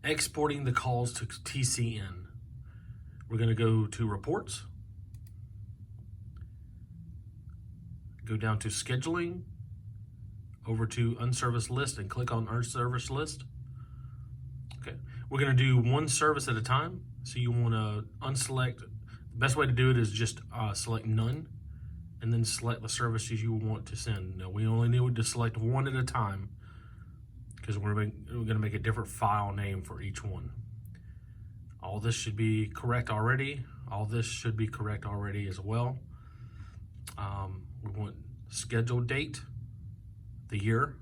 exporting the calls to TCN. We're going to go to reports, go down to scheduling, over to unserviced list and click on unserviced list. Okay, we're going to do one service at a time. So you want to unselect. The best way to do it is just select none and then select the services you want to send. Now we only need to select one at a time because we're going to make a different file name for each one. All this should be correct already. All this should be correct already as well. We want scheduled date. The year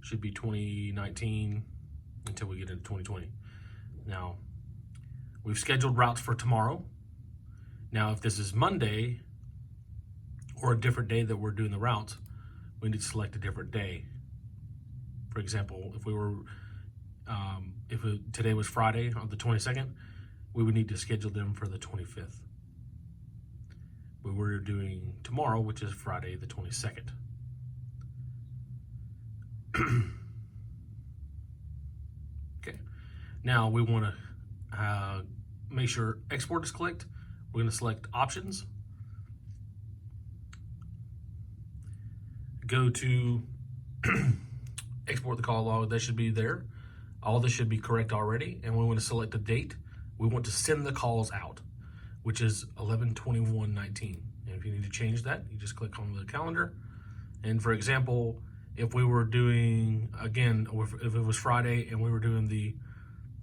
should be 2019 until we get into 2020. Now, we've scheduled routes for tomorrow. Now, if this is Monday or a different day that we're doing the routes, we need to select a different day. For example, if we were, today was Friday on the 22nd, we would need to schedule them for the 25th. We were doing tomorrow, which is Friday the 22nd. Okay, now we want to make sure export is clicked. We're going to select options, go to export the call log. That should be there. All this should be correct already, and we want to select the date. We want to send the calls out, which is 11/21/19. And if you need to change that, you just click on the calendar. And for example, if we were doing, again, if it was Friday and we were doing the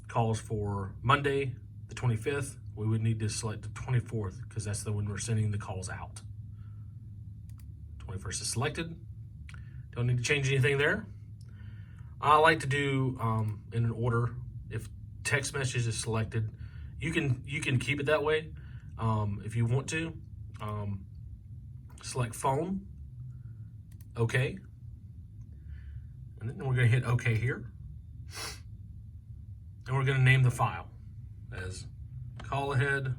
calls for Monday, the 25th, we would need to select the 24th because that's the one we're sending the calls out. 21st is selected. Don't need to change anything there. I like to do in an order. If text message is selected, you can keep it that way. If you want to, select phone, okay. And then we're going to hit OK here. And we're going to name the file as call ahead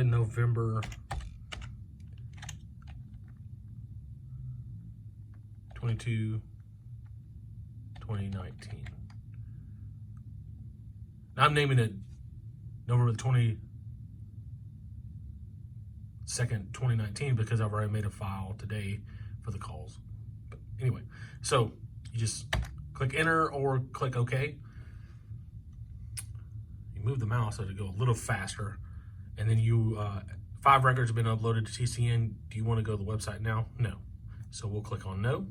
November 22, 2019. Now I'm naming it November the 22nd, 2019 because I've already made a file today for the calls. But anyway, so you just click enter or click OK. You move the mouse so it'll go a little faster. And then 5 records have been uploaded to TCN. Do you want to go to the website now? No. So we'll click on no.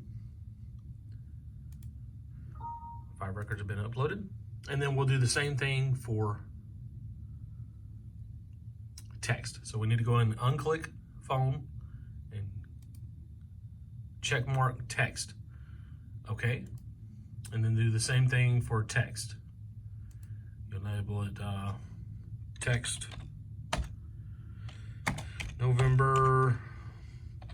5 records have been uploaded. And then we'll do the same thing for text. So we need to go in and unclick phone and check mark text. Okay. And then do the same thing for text. You'll enable it text November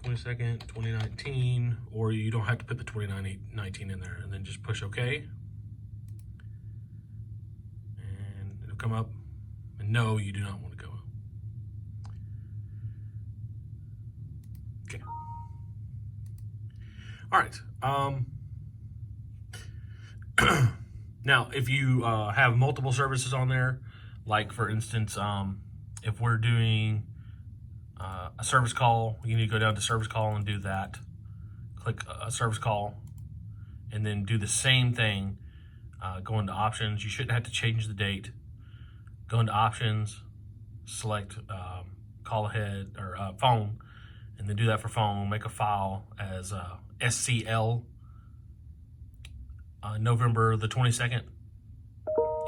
22nd, 2019, or you don't have to put the 2019 in there, and then just push OK. And it'll come up, and no, you do not want to go. Okay. All right. Now, if you have multiple services on there, like for instance, if we're doing a service call, you need to go down to service call and do that. Click a service call and then do the same thing. Go into options. You shouldn't have to change the date. Go into options, select call ahead or phone, and then do that for phone. Make a file as SCL November the 22nd,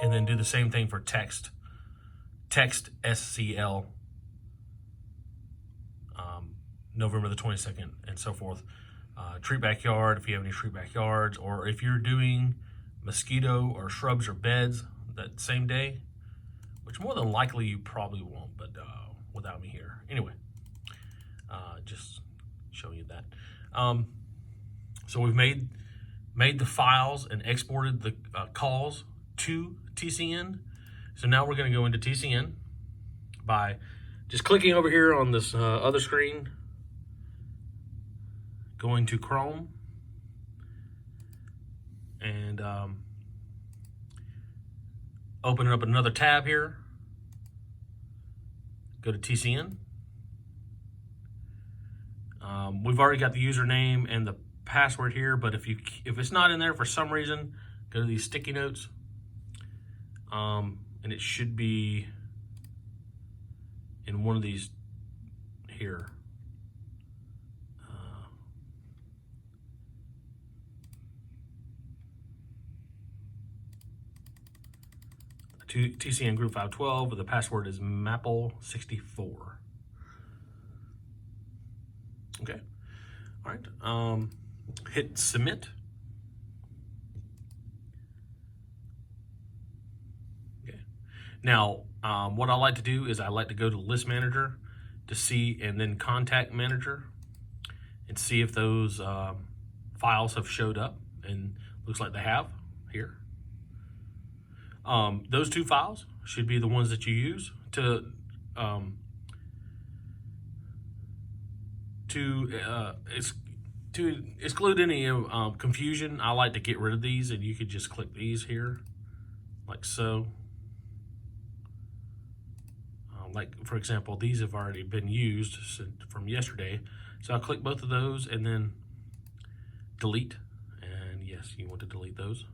and then do the same thing for text. Text SCL November the 22nd, and so forth. Tree backyard, if you have any tree backyards, or if you're doing mosquito or shrubs or beds that same day, which more than likely you probably won't, but without me here. Anyway, just showing you that. So we've made the files and exported the calls to TCN. So now we're going to go into TCN, by just clicking over here on this other screen, going to Chrome, and opening up another tab here. Go to TCN. We've already got the username and the password here, but if it's not in there for some reason, go to these sticky notes, and it should be in one of these here. TCN Group 512, but the password is Maple64. Okay. All right. Hit submit. Okay. Now, what I like to do is I like to go to List Manager to see, and then Contact Manager, and see if those files have showed up, and looks like they have here. Those two files should be the ones that you use to exclude any confusion. I like to get rid of these, and you could just click these here, like so. Like, for example, these have already been used from yesterday, so I'll click both of those and then delete. And yes, you want to delete those.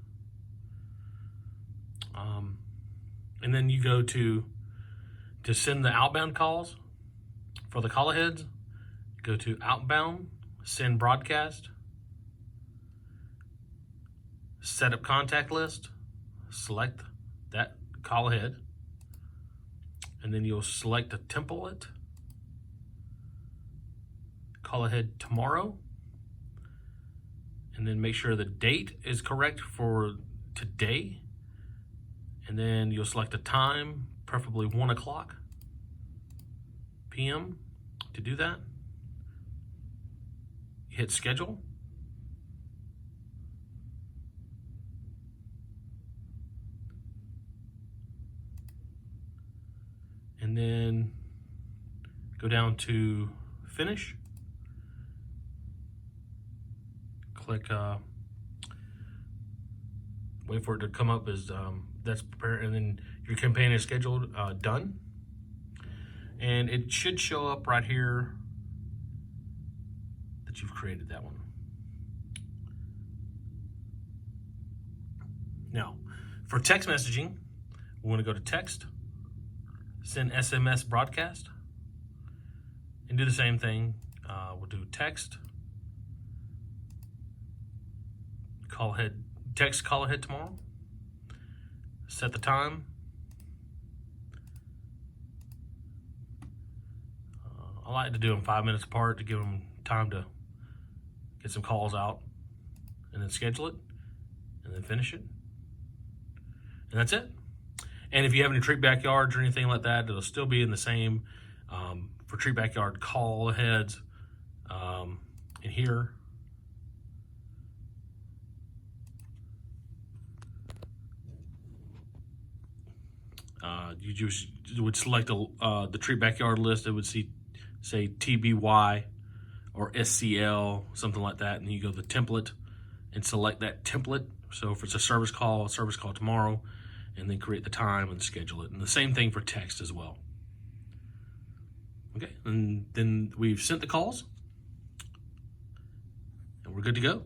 And then you go to send the outbound calls for the call aheads. Go to outbound, send broadcast, set up contact list, select that call ahead, and then you'll select a template, call ahead tomorrow, and then make sure the date is correct for today. And then you'll select a time, preferably 1 o'clock p.m. to do that. Hit schedule. And then go down to finish. Click, wait for it to come up as that's prepared, and then your campaign is scheduled, done. And it should show up right here that you've created that one. Now, for text messaging, we want to go to text, send SMS broadcast, and do the same thing. We'll do text, text call ahead tomorrow, set the time. I like to do them 5 minutes apart to give them time to get some calls out, and then schedule it, and then finish it. And that's it. And if you have any treat backyards or anything like that, it'll still be in the same for treat backyard call aheads in here. You just would select the treat backyard list. It would say TBY or SCL, something like that, and you go to the template and select that template. So if it's a service call tomorrow, and then create the time and schedule it. And the same thing for text as well. Okay, and then we've sent the calls, and we're good to go.